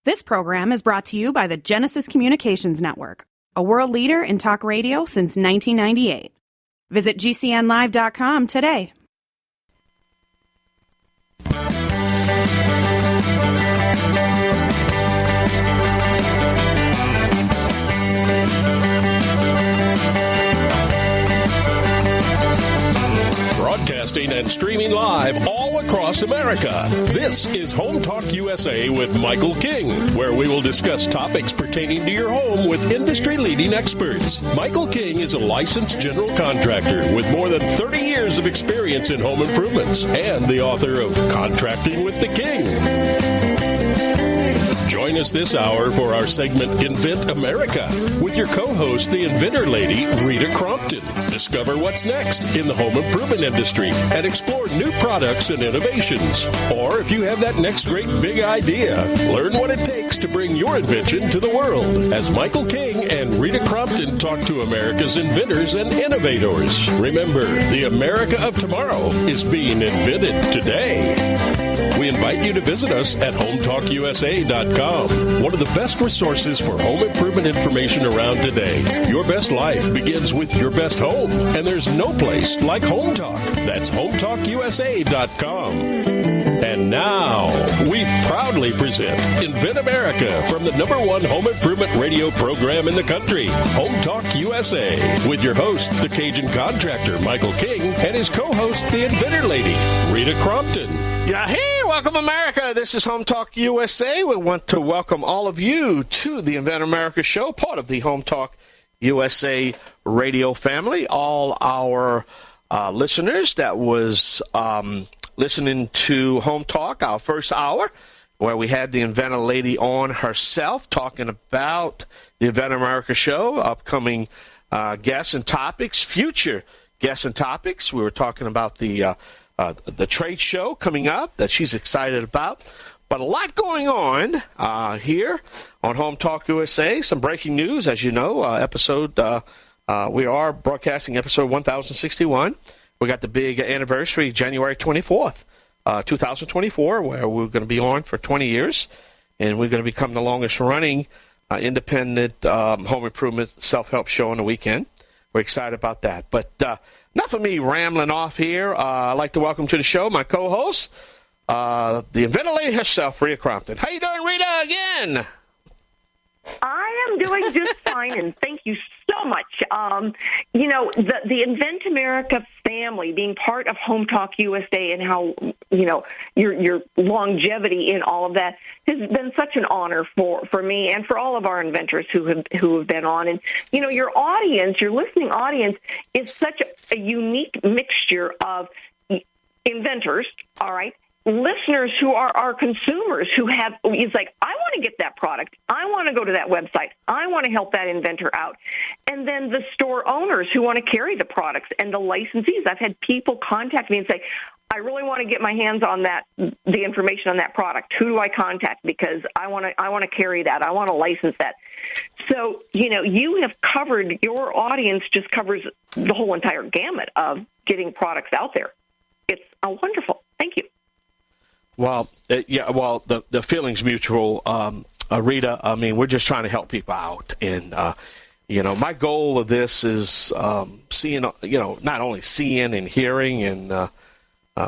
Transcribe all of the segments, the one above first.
This program is brought to you by the Genesis Communications Network, a world leader in talk radio since 1998. Visit GCNlive.com today. Broadcasting and streaming live all across America. This is Home Talk USA with Michael King, where we will discuss topics pertaining to your home with industry-leading experts. Michael King is a licensed general contractor with more than 30 years of experience in home improvements and the author of Contracting with the King. Join us this hour for our segment Invent America with your co-host, the Inventor Lady, Rita Crompton. Discover what's next in the home improvement industry and explore new products and innovations. Or if you have that next great big idea, learn what it takes to bring your invention to the world as Michael King and Rita Crompton talk to America's inventors and innovators. Remember, the America of tomorrow is being invented today. We invite you to visit us at HomeTalkUSA.com, one of the best resources for home improvement information around today. Your best life begins with your best home, and there's no place like Home Talk. That's HomeTalkUSA.com. And now, we proudly present Invent America from the #1 home improvement radio program in the country, Home Talk USA, with your host, the Cajun contractor, Michael King, and his co-host, the Inventor Lady, Rita Crompton. Yeah, hey, welcome America. This is Home Talk USA. We want to welcome all of you to the Invent America show, part of the Home Talk USA radio family. All our listeners that was listening to Home Talk, our first hour, where we had the Inventor Lady on herself talking about the Invent America show, upcoming guests and topics, future guests and topics. We were talking about the trade show coming up that she's excited about. But a lot going on here on Home Talk USA. Some breaking news, as you know, we are broadcasting episode 1061. We got the big anniversary, January 24th, 2024, where we're going to be on for 20 years. And we're going to become the longest running independent home improvement self-help show on the weekend. We're excited about that. But enough of me rambling off here. I'd like to welcome to the show my co-host, the Inventor Lady herself, Rita Crompton. How you doing, Rita, again? I am doing just fine, and thank you so much. The Invent America family, being part of Home Talk USA, and how, your longevity in all of that has been such an honor for me and for all of our inventors who have been on. And, your audience, your listening audience, is such a unique mixture of inventors, all right, listeners who are our consumers who have, it's like, I want to get that product. I want to go to that website. I want to help that inventor out. And then the store owners who want to carry the products and the licensees. I've had people contact me and say, I really want to get my hands on the information on that product. Who do I contact? Because I want to carry that. I want to license that. So, you have covered, your audience just covers the whole entire gamut of getting products out there. It's wonderful. Thank you. Well, the feeling's mutual, Rita. I mean, we're just trying to help people out. And, my goal of this is seeing, not only seeing and hearing and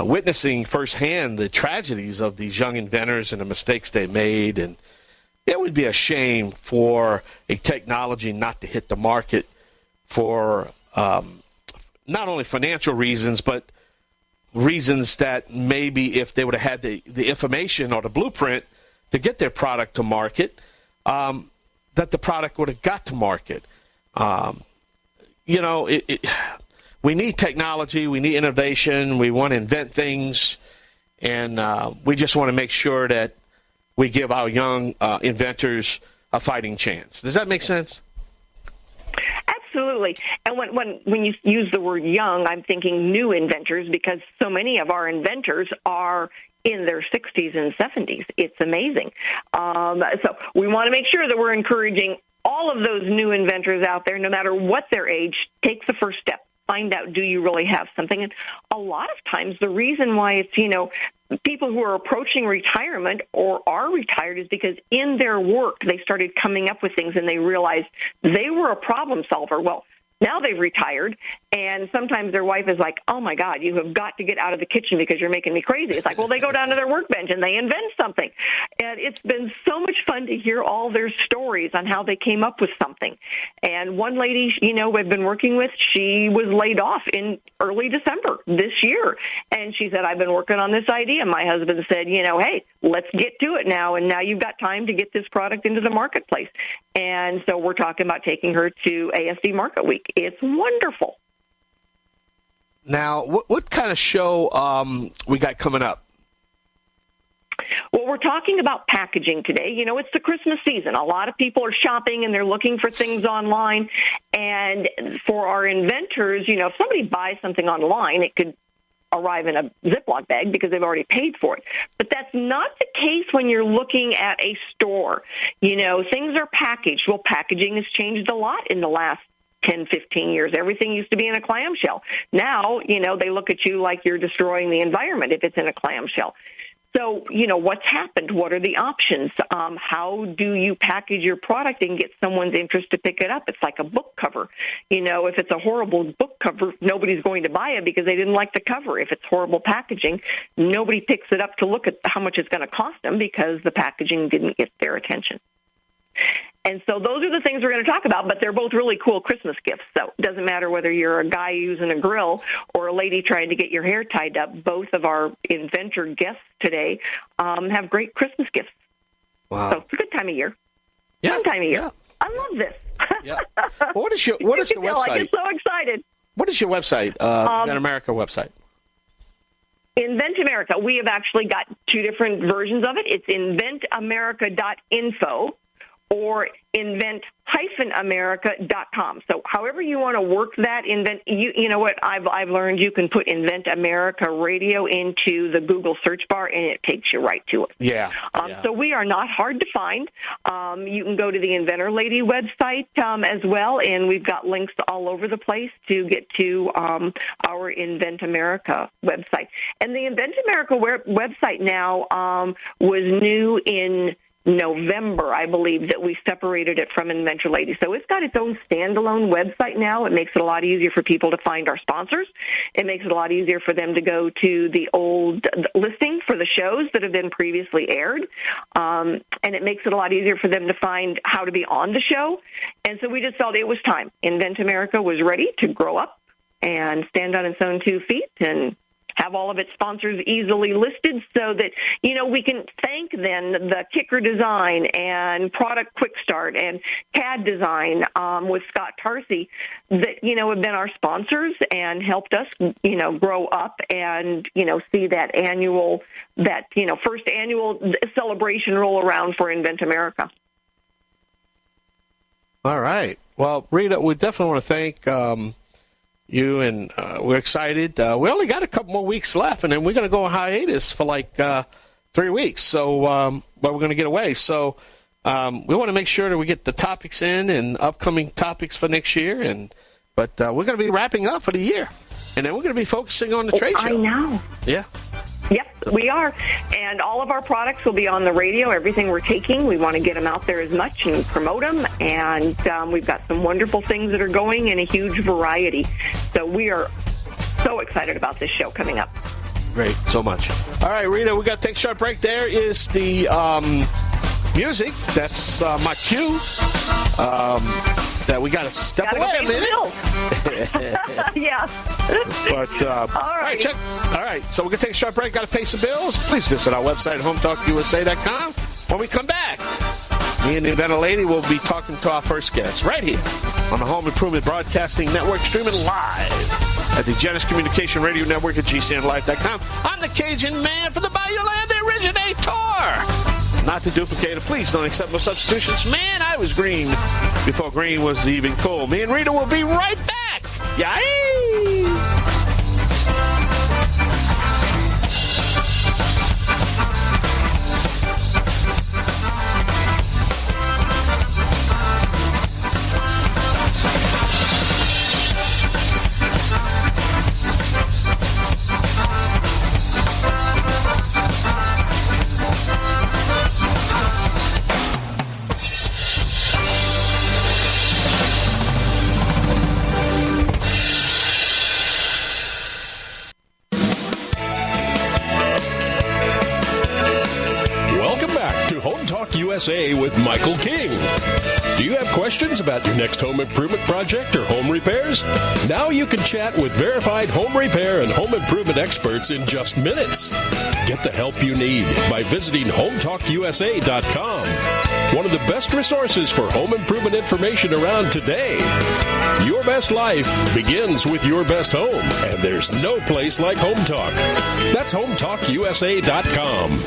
witnessing firsthand the tragedies of these young inventors and the mistakes they made. And it would be a shame for a technology not to hit the market for not only financial reasons, but reasons that maybe if they would have had the information or the blueprint to get their product to market, that the product would have got to market. We need technology. We need innovation. We want to invent things. And we just want to make sure that we give our young inventors a fighting chance. Does that make sense? Absolutely. And when you use the word young, I'm thinking new inventors, because so many of our inventors are in their 60s and 70s. It's amazing. So we want to make sure that we're encouraging all of those new inventors out there, no matter what their age, take the first step. find out, do you really have something? And a lot of times the reason why it's, people who are approaching retirement or are retired is because in their work they started coming up with things and they realized they were a problem solver. Well, now they've retired, and sometimes their wife is like, oh, my God, you have got to get out of the kitchen because you're making me crazy. It's like, well, they go down to their workbench and they invent something. And it's been so much fun to hear all their stories on how they came up with something. And one lady, we've been working with, she was laid off in early December this year. And she said, I've been working on this idea. My husband said, hey, let's get to it now. And now you've got time to get this product into the marketplace. And so we're talking about taking her to ASD Market Week. It's wonderful. Now, what kind of show we got coming up? Well, we're talking about packaging today. It's the Christmas season. A lot of people are shopping and they're looking for things online. And for our inventors, if somebody buys something online, it could arrive in a Ziploc bag because they've already paid for it. But that's not the case when you're looking at a store. Things are packaged. Well, packaging has changed a lot in the last 10, 15 years. Everything used to be in a clamshell. Now, they look at you like you're destroying the environment if it's in a clamshell. So, what's happened? What are the options? How do you package your product and get someone's interest to pick it up? It's like a book cover. If it's a horrible book cover, nobody's going to buy it because they didn't like the cover. If it's horrible packaging, nobody picks it up to look at how much it's going to cost them because the packaging didn't get their attention. And so those are the things we're going to talk about, but they're both really cool Christmas gifts. So it doesn't matter whether you're a guy using a grill or a lady trying to get your hair tied up. Both of our inventor guests today have great Christmas gifts. Wow. So it's a good time of year. Yeah. Fun time of year. Yeah. I love this. Yeah. Well, what is the website? I get so excited. What is your website, Invent America website? Invent America. We have actually got two different versions of it. It's inventamerica.info. or invent-america.com. So however you want to work that, you know what I've learned, you can put Invent America Radio into the Google search bar, and it takes you right to it. Yeah. So we are not hard to find. You can go to the Inventor Lady website as well, and we've got links all over the place to get to our Invent America website. And the Invent America website now was new in November, I believe, that we separated it from Inventor Lady. So it's got its own standalone website now. It makes it a lot easier for people to find our sponsors. It makes it a lot easier for them to go to the old listing for the shows that have been previously aired. And it makes it a lot easier for them to find how to be on the show. And so we just felt it was time. Invent America was ready to grow up and stand on its own 2 feet and have all of its sponsors easily listed so that, we can thank then the Kicker Design and Product Quick Start and CAD Design with Scott Tarsi that, have been our sponsors and helped us, grow up and, see that first annual celebration roll around for Invent America. All right. Well, Rita, we definitely want to thank you, and we're excited. We only got a couple more weeks left, and then we're going to go on hiatus for 3 weeks. So, but we're going to get away. So, we want to make sure that we get the topics in and upcoming topics for next year. But we're going to be wrapping up for the year, and then we're going to be focusing on the trade show. I know. Yeah. Yep, we are. And all of our products will be on the radio. Everything we're taking, we want to get them out there as much and promote them. And we've got some wonderful things that are going in a huge variety. So we are so excited about this show coming up. Great, so much. All right, Rita, we got to take a short break. There is the music. That's my cue. That we got to step away a minute. Yeah. But all right, check. All right, so we're gonna take a short break. Got to pay some bills. Please visit our website at HomeTalkUSA.com. When we come back, me and the Inventor Lady will be talking to our first guest right here on the Home Improvement Broadcasting Network, streaming live at the Genesis Communication Radio Network at GCNlive.com. I'm the Cajun man for the Bayou Land, the originator. Not to duplicate it. Please don't accept no substitutions. Man, I was green before green was even cool. Me and Rita will be right back. Yay! Talk USA with Michael King. Do you have questions about your next home improvement project or home repairs? Now you can chat with verified home repair and home improvement experts in just minutes. Get the help you need by visiting HomeTalkUSA.com. One of the best resources for home improvement information around today. Your best life begins with your best home, and there's no place like Home Talk. That's HomeTalkUSA.com.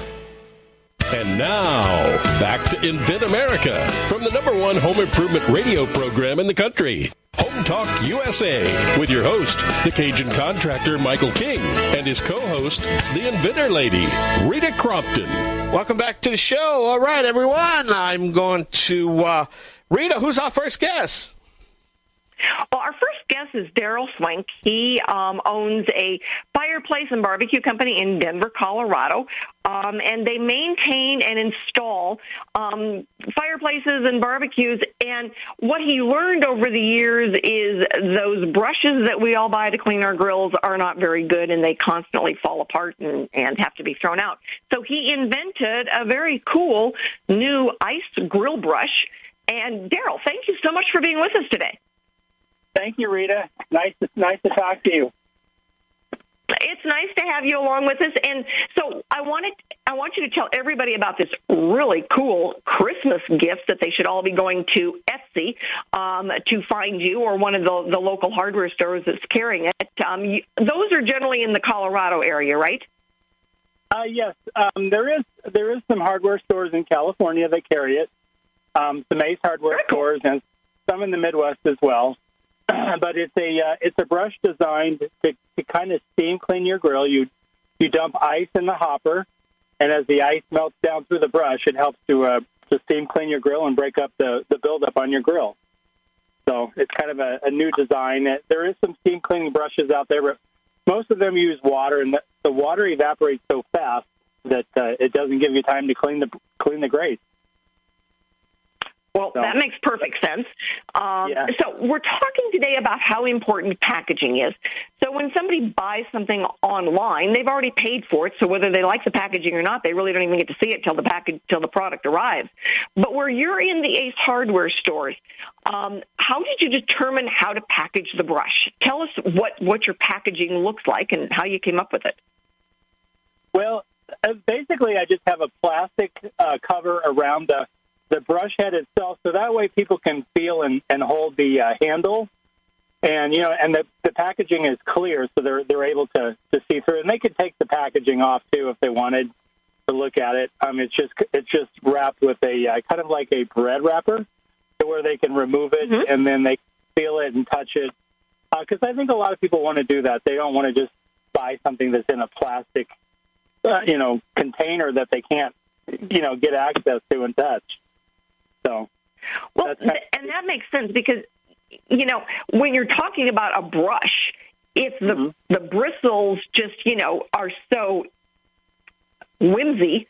And now, back to Invent America from the #1 home improvement radio program in the country. Home Talk USA with your host, the Cajun contractor Michael King, and his co-host, the Inventor Lady, Rita Crompton. Welcome back to the show. All right, everyone. I'm going to Rita. Who's our first guest? Well, our first guest is Darrell Swink. He owns a fireplace and barbecue company in Denver, Colorado, and they maintain and install fireplaces and barbecues. And what he learned over the years is those brushes that we all buy to clean our grills are not very good, and they constantly fall apart and have to be thrown out. So he invented a very cool new ice grill brush. And Darrell, thank you so much for being with us today. Thank you, Rita. Nice to talk to you. It's nice to have you along with us. And so I want you to tell everybody about this really cool Christmas gift that they should all be going to Etsy to find you, or one of the local hardware stores that's carrying it. Those are generally in the Colorado area, right? Yes. There is some hardware stores in California that carry it. Some Ace hardware stores and some in the Midwest as well. But it's a brush designed to kind of steam clean your grill. You dump ice in the hopper, and as the ice melts down through the brush, it helps to steam clean your grill and break up the buildup on your grill. So it's kind of a new design. There is some steam cleaning brushes out there, but most of them use water, and the water evaporates so fast that it doesn't give you time to clean the grates. Well, that makes perfect sense. Yeah. So we're talking today about how important packaging is. So when somebody buys something online, they've already paid for it. So whether they like the packaging or not, they really don't even get to see it till the product arrives. But where you're in the Ace hardware stores, how did you determine how to package the brush? Tell us what your packaging looks like and how you came up with it. Well, basically, I just have a plastic cover around the brush head itself, so that way people can feel and hold the handle, and and the packaging is clear, so they're able to see through, and they could take the packaging off too if they wanted to look at it. It's just wrapped with a kind of like a bread wrapper, to where they can remove it and then they feel it and touch it. Because I think a lot of people want to do that. They don't want to just buy something that's in a plastic, container that they can't, get access to and touch. So, well, and that makes sense because, when you're talking about a brush, if the bristles just, are so whimsy,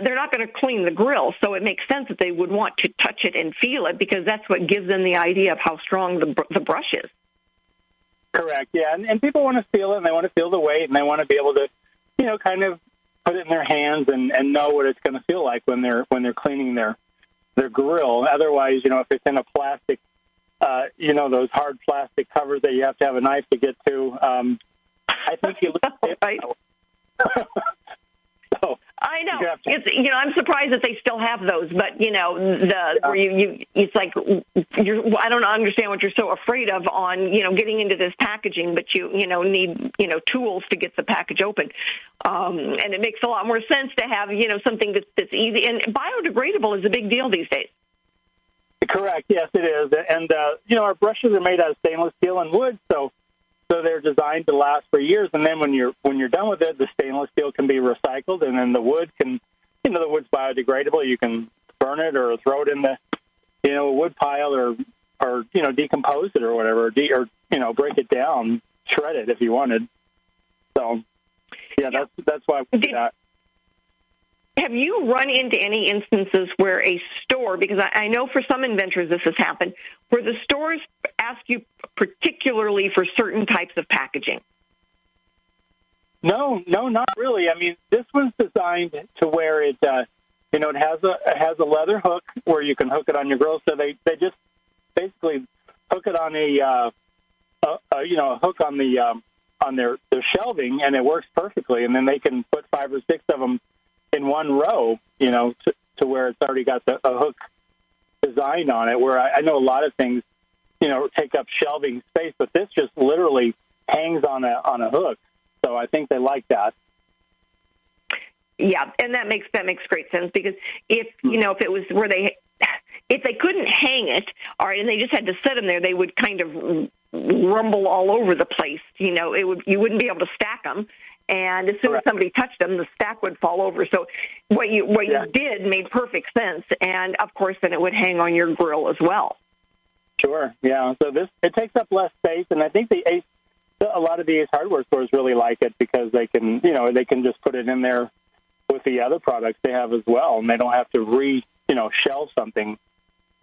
they're not going to clean the grill. So it makes sense that they would want to touch it and feel it because that's what gives them the idea of how strong the brush is. Correct, yeah. And people want to feel it, and they want to feel the weight, and they want to be able to, kind of put it in their hands and know what it's going to feel like when they're cleaning their grill. Otherwise, if it's in a plastic, those hard plastic covers that you have to have a knife to get to, I think you lose it. Right. So I know. It's I'm surprised that they still have those, but where it's like I don't understand what you're so afraid of on getting into this packaging, but you need tools to get the package open, and it makes a lot more sense to have something that's easy and biodegradable is a big deal these days. Correct. Yes, it is, and our brushes are made out of stainless steel and wood, so they're designed to last for years. And then when you're done with it, the stainless steel can be recycled, and then the wood can, the wood's biodegradable. You can burn it or throw it in the, wood pile or decompose it or whatever, or break it down, shred it if you wanted. So, yeah. That's why we do that. Have you run into any instances where a store, because I know for some inventors this has happened, where the stores ask you particularly for certain types of packaging? No, not really. I mean, this one's designed to where it it has a leather hook where you can hook it on your grill. So they just basically hook it on a hook on the on their shelving, and it works perfectly. And then they can put 5 or 6 of them in one row, to where it's already got a hook design on it. Where I know a lot of things, take up shelving space, but this just literally hangs on a hook. So I think they like that. Yeah, and that makes great sense, because if it was where if they couldn't hang it, all right, and they just had to set them there, they would kind of rumble all over the place. You wouldn't be able to stack them, and as soon as somebody touched them, the stack would fall over. So what you did made perfect sense, and of course, then it would hang on your grill as well. Sure, yeah. So it takes up less space, and I think a lot of the Ace Hardware stores really like it, because they can just put it in there with the other products they have as well, and they don't have to shelve something,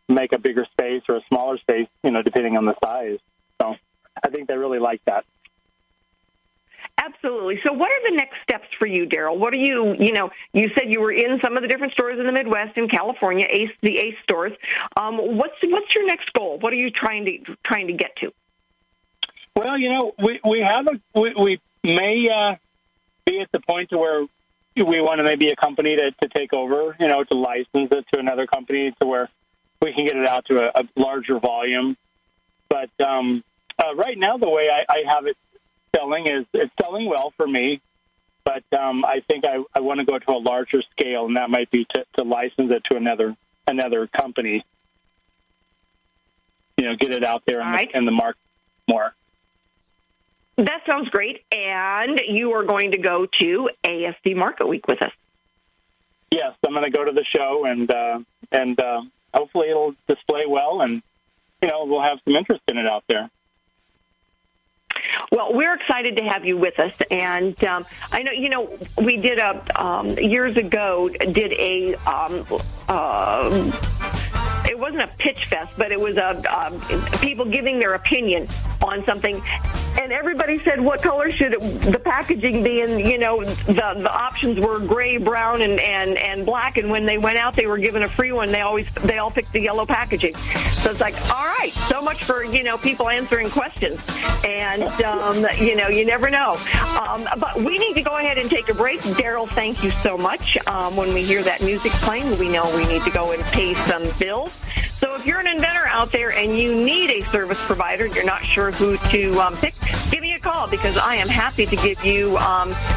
make a bigger space or a smaller space, depending on the size. So I think they really like that. Absolutely. So what are the next steps for you, Darrell? What are you said you were in some of the different stores in the Midwest, in California, the Ace stores. What's your next goal? What are you trying to get to? Well, we may be at the point to where we want to maybe a company to take over, to license it to another company to where we can get it out to a larger volume. But right now, the way I have it selling is it's selling well for me. But I think I want to go to a larger scale, and that might be to license it to another company. Get it out there in the market more. That sounds great. And you are going to go to ASD Market Week with us. Yes, I'm going to go to the show, and hopefully it'll display well, and we'll have some interest in it out there. Well, we're excited to have you with us, and I know we did years ago did a. It wasn't a pitch fest, but it was people giving their opinion on something. And everybody said, what color should the packaging be? And, the options were gray, brown, and black. And when they went out, they were given a free one. They all picked the yellow packaging. So it's like, all right, so much for, people answering questions. And, you never know. But we need to go ahead and take a break. Darrell, thank you so much. When we hear that music playing, we know we need to go and pay some bills. So if you're an inventor out there and you need a service provider, you're not sure who to pick, give me a call, because I am happy to give you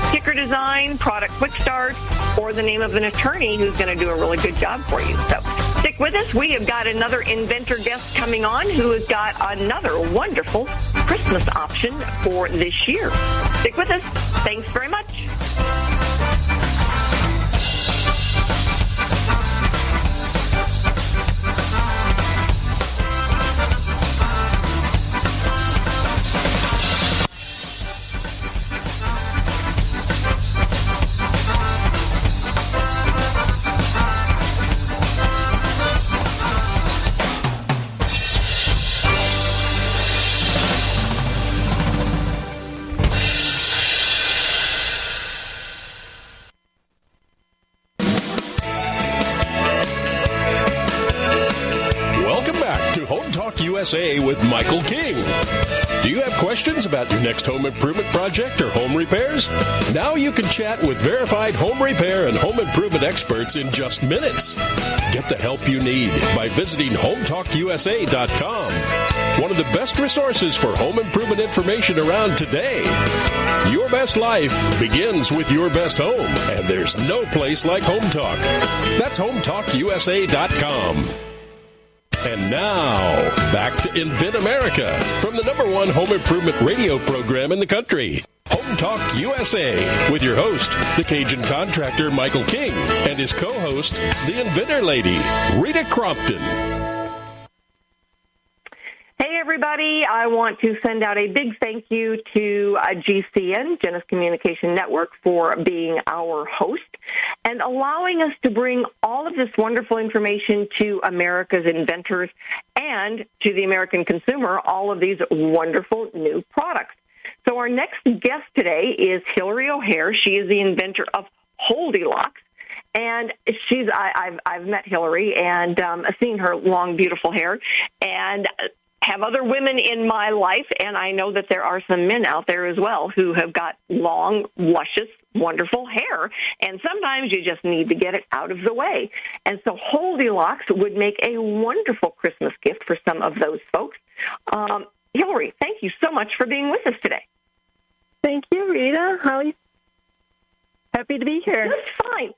sticker design, product quick start, or the name of an attorney who's going to do a really good job for you. So stick with us. We have got another inventor guest coming on who has got another wonderful Christmas option for this year. Stick with us. Thanks very much. USA with Michael King. Do you have questions about your next home improvement project or home repairs? Now you can chat with verified home repair and home improvement experts in just minutes. Get the help you need by visiting HomeTalkUSA.com. One of the best resources for home improvement information around today. Your best life begins with your best home, and there's no place like Home Talk. That's HomeTalkUSA.com. And now, back to Invent America from the #1 home improvement radio program in the country, Home Talk USA, with your host, the Cajun contractor Michael King, and his co-host, the Inventor Lady, Rita Crompton. Hey, everybody. I want to send out a big thank you to GCN, Genesis Communication Network, for being our host and allowing us to bring all of this wonderful information to America's inventors and to the American consumer, all of these wonderful new products. So our next guest today is Hilary O'Hare. She is the inventor of Holdi-Locks. And I've met Hilary and seen her long, beautiful hair, and have other women in my life, and I know that there are some men out there as well who have got long, luscious, wonderful hair, and sometimes you just need to get it out of the way. And so Holdi-Locks would make a wonderful Christmas gift for some of those folks. Hilary, thank you so much for being with us today. Thank you, Rita. How are you? Happy to be here. That's fine.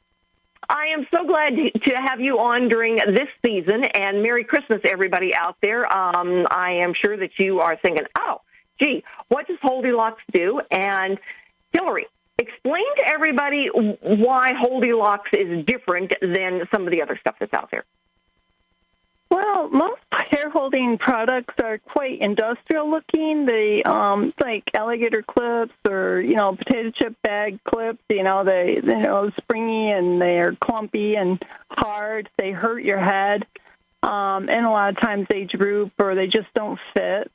I am so glad to have you on during this season, and Merry Christmas, everybody out there. I am sure that you are thinking, oh, gee, what does Holdi-Locks do? And Hilary, explain to everybody why Holdi-Locks is different than some of the other stuff that's out there. Well, most hair-holding products are quite industrial-looking. They like alligator clips or potato chip bag clips. They're springy and they're clumpy and hard. They hurt your head, and a lot of times they droop or they just don't fit.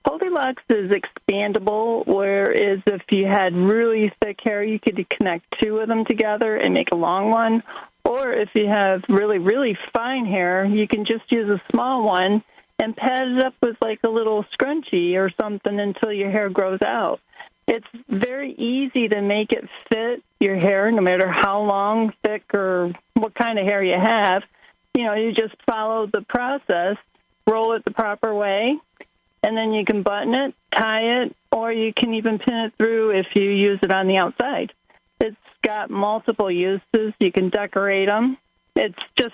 Holdi-Locks is expandable, whereas if you had really thick hair, you could connect two of them together and make a long one. Or if you have really, really fine hair, you can just use a small one and pad it up with like a little scrunchie or something until your hair grows out. It's very easy to make it fit your hair, no matter how long, thick, or what kind of hair you have. You just follow the process, roll it the proper way, and then you can button it, tie it, or you can even pin it through if you use it on the outside. It's got multiple uses. You can decorate them. It's just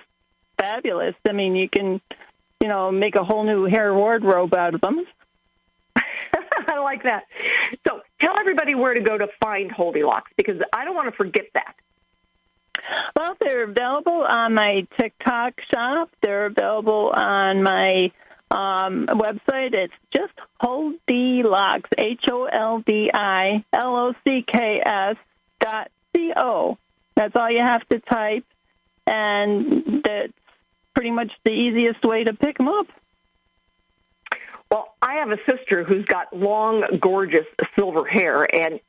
fabulous. I mean, you can, make a whole new hair wardrobe out of them. I like that. So tell everybody where to go to find Holdi-Locks, because I don't want to forget that. Well, they're available on my TikTok shop. They're available on my website. It's just Holdi-Locks, HOLDILOCKS.co. That's all you have to type, and that's pretty much the easiest way to pick them up. Well, I have a sister who's got long, gorgeous silver hair, and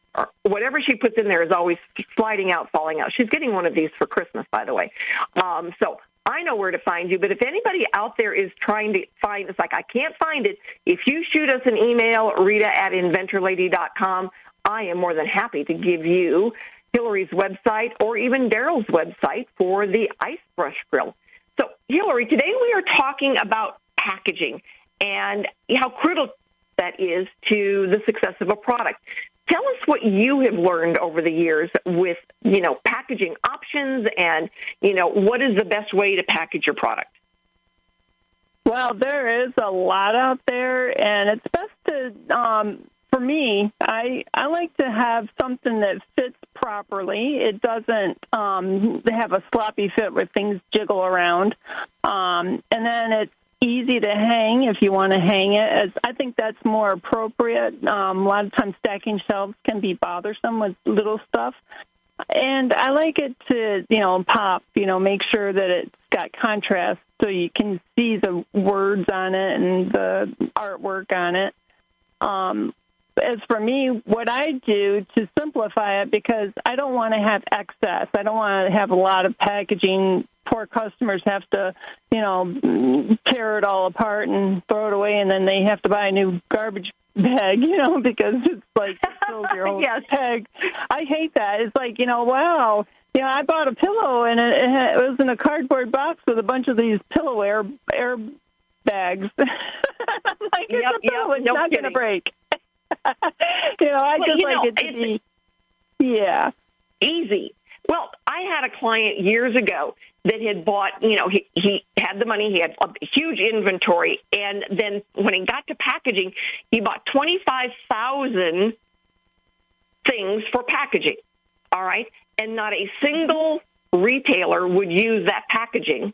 whatever she puts in there is always sliding out, falling out. She's getting one of these for Christmas, by the way. So I know where to find you, but if anybody out there is trying to find, it's like, I can't find it, if you shoot us an email, Rita@inventorlady.com, I am more than happy to give you Hilary's website or even Darrell's website for the ice brush grill. So, Hilary, today we are talking about packaging and how critical that is to the success of a product. Tell us what you have learned over the years with, packaging options and, what is the best way to package your product? Well, there is a lot out there, and it's best to, for me, I like to have something that fits properly. It doesn't have a sloppy fit where things jiggle around. And then it's easy to hang if you want to hang it. I think that's more appropriate. A lot of times stacking shelves can be bothersome with little stuff. And I like it to, pop, make sure that it's got contrast so you can see the words on it and the artwork on it. As for me, what I do to simplify it, because I don't want to have excess. I don't want to have a lot of packaging. Poor customers have to, tear it all apart and throw it away, and then they have to buy a new garbage bag, because it's like it fills your whole yes. bag. I hate that. It's like, wow. I bought a pillow, and it was in a cardboard box with a bunch of these pillow air bags. I'm like, it's a pillow. It's not going to break. I just like it to be, easy. Well, I had a client years ago that had bought, he had the money, he had a huge inventory, and then when he got to packaging, he bought 25,000 things for packaging, all right? And not a single retailer would use that packaging.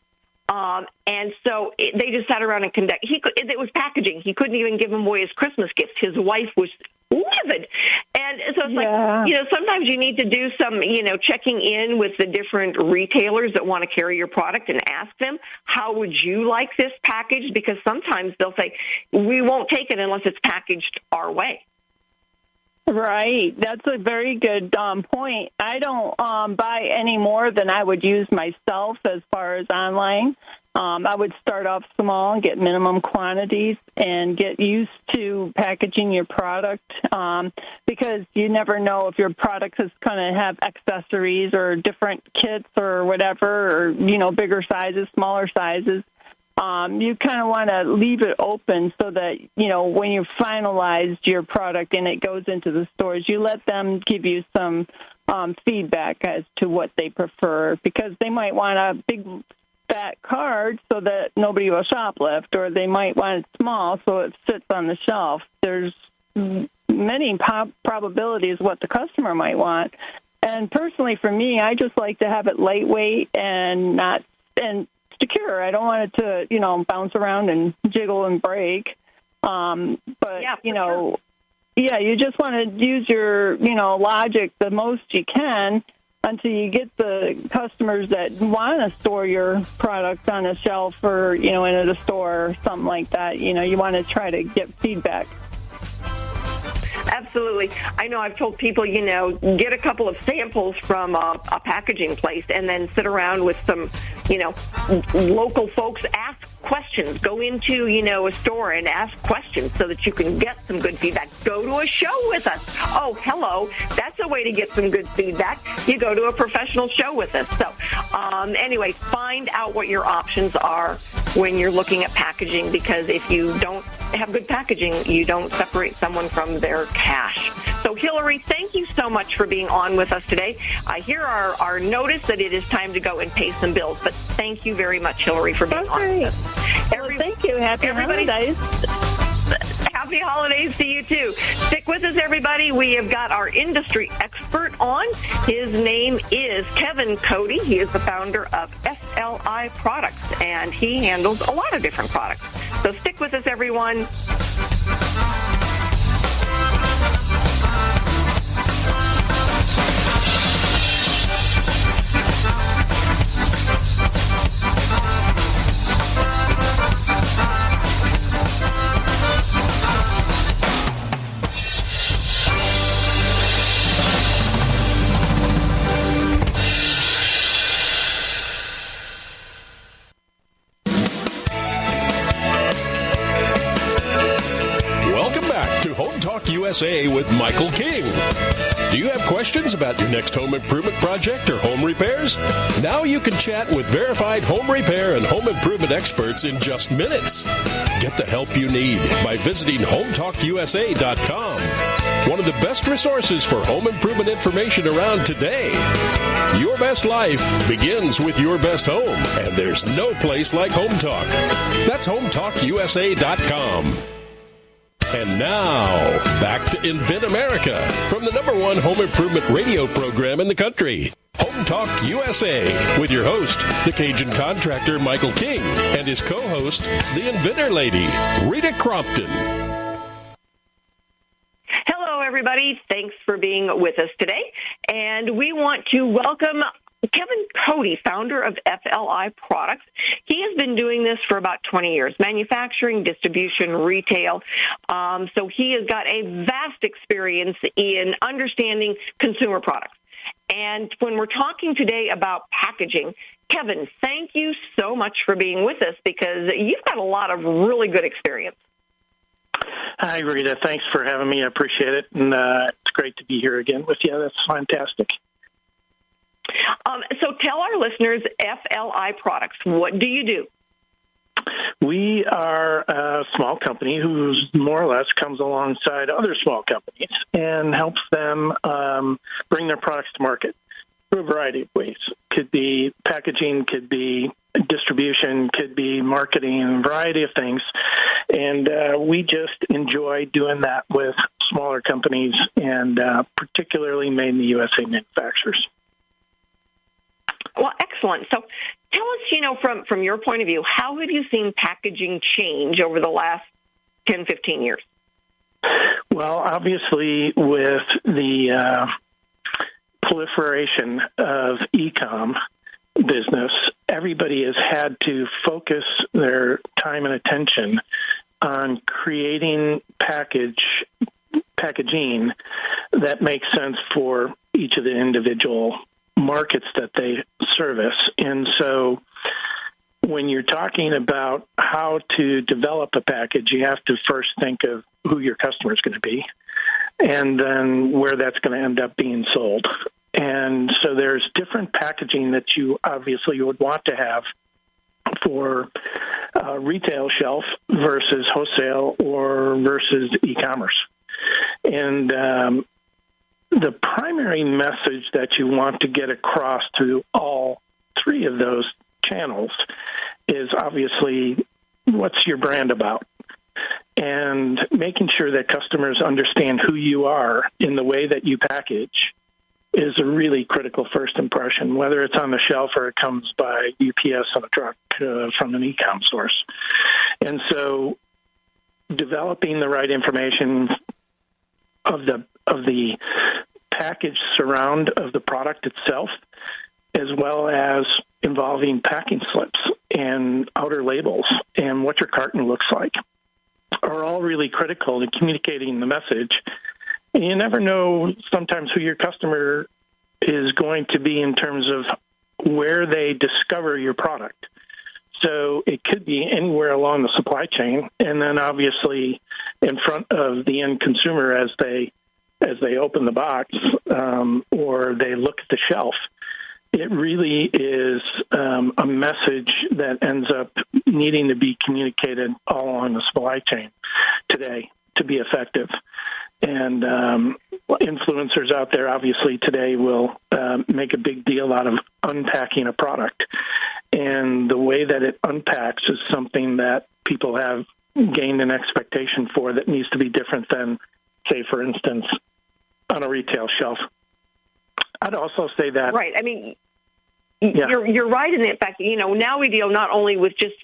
And so they just sat around and it was packaging. He couldn't even give them away as Christmas gifts. His wife was livid. And so it's like, sometimes you need to do some, checking in with the different retailers that want to carry your product and ask them, how would you like this packaged? Because sometimes they'll say, we won't take it unless it's packaged our way. Right. That's a very good point. I don't buy any more than I would use myself as far as online. I would start off small and get minimum quantities and get used to packaging your product because you never know if your product is going to have accessories or different kits or whatever, or, bigger sizes, smaller sizes. You kind of want to leave it open so that, when you finalize your product and it goes into the stores, you let them give you some feedback as to what they prefer, because they might want a big fat card so that nobody will shoplift, or they might want it small so it sits on the shelf. There's many probabilities what the customer might want. And personally, for me, I just like to have it lightweight and secure. I don't want it to, bounce around and jiggle and break. But, you just want to use your, logic the most you can until you get the customers that want to store your product on a shelf or, in a store or something like that. You want to try to get feedback. Absolutely. I know I've told people, get a couple of samples from a packaging place and then sit around with some, local folks, ask questions. Go into, a store and ask questions so that you can get some good feedback. Go to a show with us. Oh, hello. That's a way to get some good feedback. You go to a professional show with us. So anyway, find out what your options are when you're looking at packaging, because if you don't have good packaging, you don't separate someone from their cash. So, Hilary, thank you so much for being on with us today. I hear our notice that it is time to go and pay some bills, but thank you very much, Hilary, for being on with us. Thank you. Happy holidays. Happy holidays to you, too. Stick with us, everybody. We have got our industry expert on. His name is Kevin Cody. He is the founder of FLI Products, and he handles a lot of different products. So stick with us, everyone. USA with Michael King. Do you have questions about your next home improvement project or home repairs? Now you can chat with verified home repair and home improvement experts in just minutes. Get the help you need by visiting HomeTalkUSA.com. One of the best resources for home improvement information around today. Your best life begins with your best home, and there's no place like Home Talk. That's HomeTalkUSA.com. And now, back to Invent America from the #1 home improvement radio program in the country, Home Talk USA, with your host, the Cajun contractor Michael King, and his co-host, the Inventor Lady, Rita Crompton. Hello, everybody. Thanks for being with us today. And we want to welcome Kevin Cody, founder of FLI Products. He has been doing this for about 20 years, manufacturing, distribution, retail. So he has got a vast experience in understanding consumer products. And when we're talking today about packaging, Kevin, thank you so much for being with us, because you've got a lot of really good experience. Hi, Rita. Thanks for having me. I appreciate it. And it's great to be here again with you. That's fantastic. So tell our listeners, FLI Products, what do you do? We are a small company who more or less comes alongside other small companies and helps them bring their products to market through a variety of ways. Could be packaging, could be distribution, could be marketing, a variety of things. And we just enjoy doing that with smaller companies and particularly made in the USA manufacturers. Well, excellent. So tell us, from your point of view, how have you seen packaging change over the last 10, 15 years? Well, obviously, with the proliferation of e-com business, everybody has had to focus their time and attention on creating package packaging that makes sense for each of the individual markets that they service. And so when you're talking about how to develop a package, you have to first think of who your customer is going to be and then where that's going to end up being sold. And so there's different packaging that you obviously would want to have for retail shelf versus wholesale or versus e-commerce. And the primary message that you want to get across to all three of those channels is obviously what's your brand about, and making sure that customers understand who you are in the way that you package is a really critical first impression, whether it's on the shelf or it comes by UPS on a truck from an e-com source. And so developing the right information of the package surround of the product itself, as well as involving packing slips and outer labels and what your carton looks like, are all really critical to communicating the message. And you never know sometimes who your customer is going to be in terms of where they discover your product. So it could be anywhere along the supply chain, and then obviously in front of the end consumer as they open the box or they look at the shelf. It really is a message that ends up needing to be communicated all along the supply chain today to be effective. And influencers out there, obviously, today will make a big deal out of unpacking a product. And the way that it unpacks is something that people have gained an expectation for that needs to be different than, say, for instance, on a retail shelf. I'd also say that... Right. I mean, you're right in the fact that, now we deal not only with just,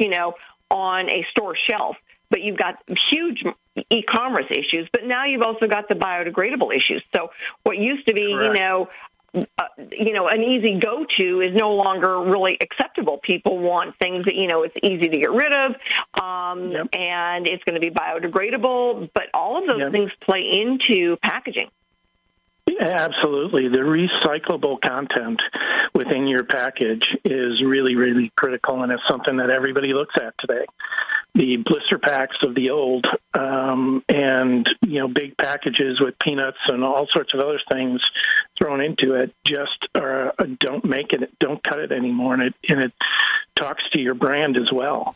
on a store shelf, but you've got huge e-commerce issues, but now you've also got the biodegradable issues. So what used to be, an easy go-to is no longer really acceptable. People want things that, it's easy to get rid of, and it's going to be biodegradable, but all of those things play into packaging. Absolutely. The recyclable content within your package is really, really critical, and it's something that everybody looks at today. The blister packs of the old and, big packages with peanuts and all sorts of other things thrown into it just don't cut it anymore, and it talks to your brand as well.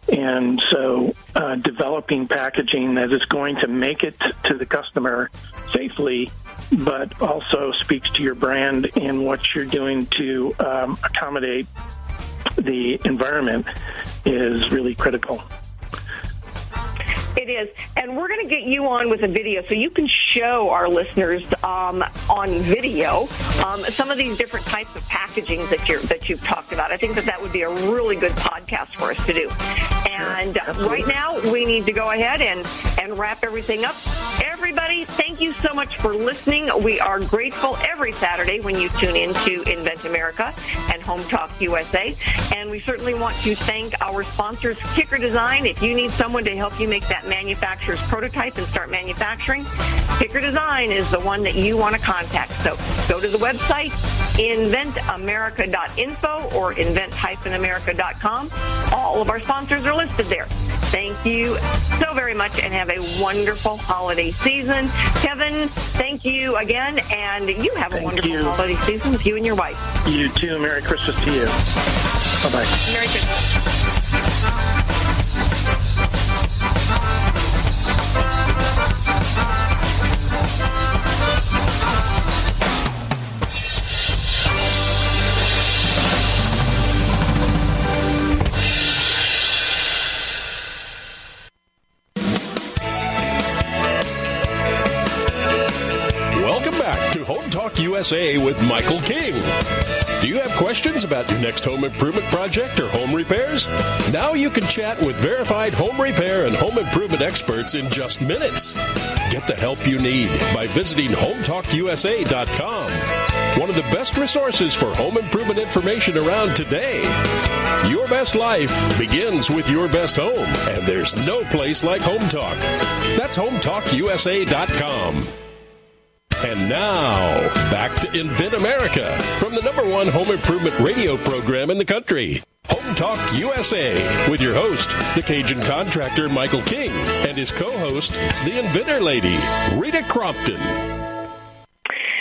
And so developing packaging that is going to make it to the customer safely, but also speaks to your brand and what you're doing to accommodate the environment is really critical. It is. And we're going to get you on with a video so you can show our listeners on video some of these different types of packaging that you've talked about. I think that would be a really good podcast for us to do. And right now, we need to go ahead and wrap everything up. Everybody, thank you so much for listening. We are grateful every Saturday when you tune in to Invent America and Home Talk USA. And we certainly want to thank our sponsors, Kicker Design. If you need someone to help you make that manufacturer's prototype and start manufacturing, Kicker Design is the one that you want to contact. So go to the website, inventamerica.info or invent-america.com. All of our sponsors are listed there. Thank you so very much and have a wonderful holiday season. Kevin, thank you again, and you have a wonderful holiday season with you and your wife. You too. Merry Christmas to you. Bye-bye. Merry Christmas. Home Talk USA with Michael King. Do you have questions about your next home improvement project or home repairs? Now you can chat with verified home repair and home improvement experts in just minutes. Get the help you need by visiting HomeTalkUSA.com. one of the best resources for home improvement information around today. Your best life begins with your best home, and there's no place like Home Talk. That's HomeTalkUSA.com. And now, back to Invent America from the #1 home improvement radio program in the country. Home Talk USA with your host, the Cajun contractor Michael King, and his co-host, the Inventor Lady, Rita Crompton.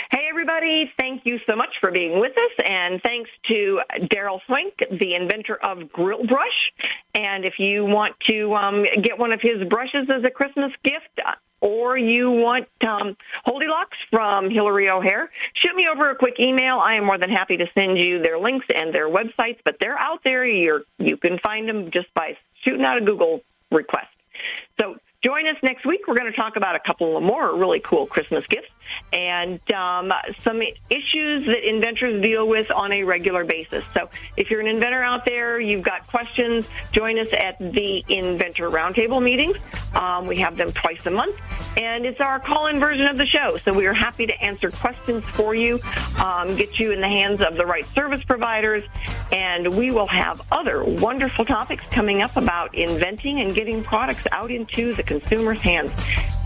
Hey, everybody. Thank you so much for being with us, and thanks to Darrell Swink, the inventor of Grill Brush. And if you want to get one of his brushes as a Christmas gift, or you want Holdi-Locks from Hilary O'Hare, shoot me over a quick email. I am more than happy to send you their links and their websites, but they're out there. You can find them just by shooting out a Google request. So join us next week. We're going to talk about a couple of more really cool Christmas gifts and some issues that inventors deal with on a regular basis. So if you're an inventor out there, you've got questions, join us at the Inventor Roundtable meetings. We have them twice a month, and it's our call-in version of the show. So we are happy to answer questions for you, get you in the hands of the right service providers, and we will have other wonderful topics coming up about inventing and getting products out into the consumer's hands.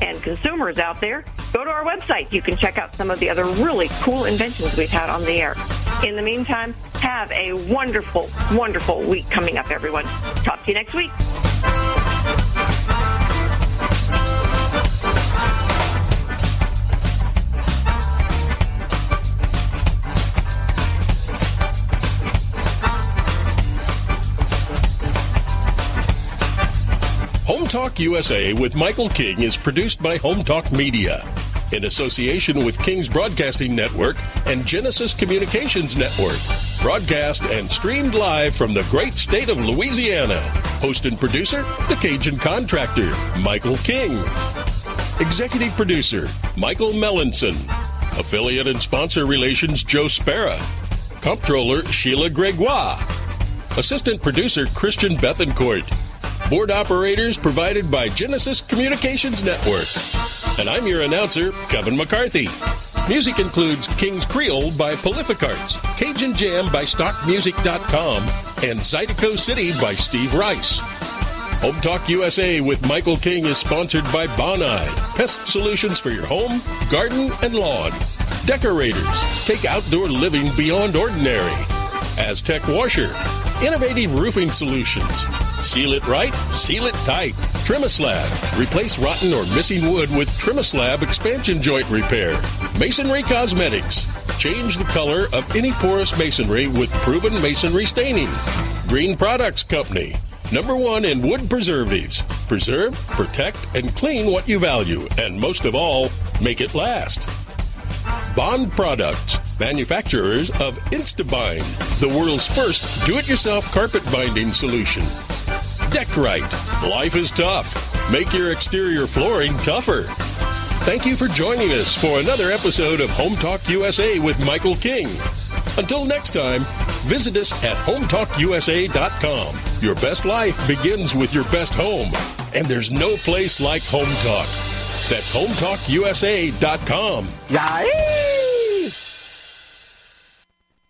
And consumers out there, go to our website. You can check out some of the other really cool inventions we've had on the air. In the meantime, have a wonderful, wonderful week coming up, everyone. Talk to you next week. Home Talk USA with Michael King is produced by Home Talk Media in association with King's Broadcasting Network and Genesis Communications Network. Broadcast and streamed live from the great state of Louisiana. Host and producer, the Cajun contractor, Michael King. Executive producer, Michael Mellinson. Affiliate and sponsor relations, Joe Spera. Comptroller, Sheila Gregoire. Assistant producer, Christian Bethencourt. Board operators provided by Genesis Communications Network. And I'm your announcer, Kevin McCarthy. Music includes King's Creole by Prolificarts, Cajun Jam by StockMusic.com, and Zydeco City by Steve Rice. Home Talk USA with Michael King is sponsored by Bonide, pest solutions for your home, garden, and lawn. Decorators, take outdoor living beyond ordinary. Aztec Washer, innovative roofing solutions. Seal it right, seal it tight. Trimislab, replace rotten or missing wood with Trimislab expansion joint repair. Masonry Cosmetics, change the color of any porous masonry with proven masonry staining. Green Products Company, #1 in wood preservatives. Preserve, protect, and clean what you value, and most of all, make it last. Bond Products, manufacturers of InstaBind, the world's first do-it-yourself carpet binding solution. Deckrite, life is tough. Make your exterior flooring tougher. Thank you for joining us for another episode of Home Talk USA with Michael King. Until next time, visit us at HomeTalkUSA.com. Your best life begins with your best home, and there's no place like Home Talk. That's HomeTalkUSA.com. Yay!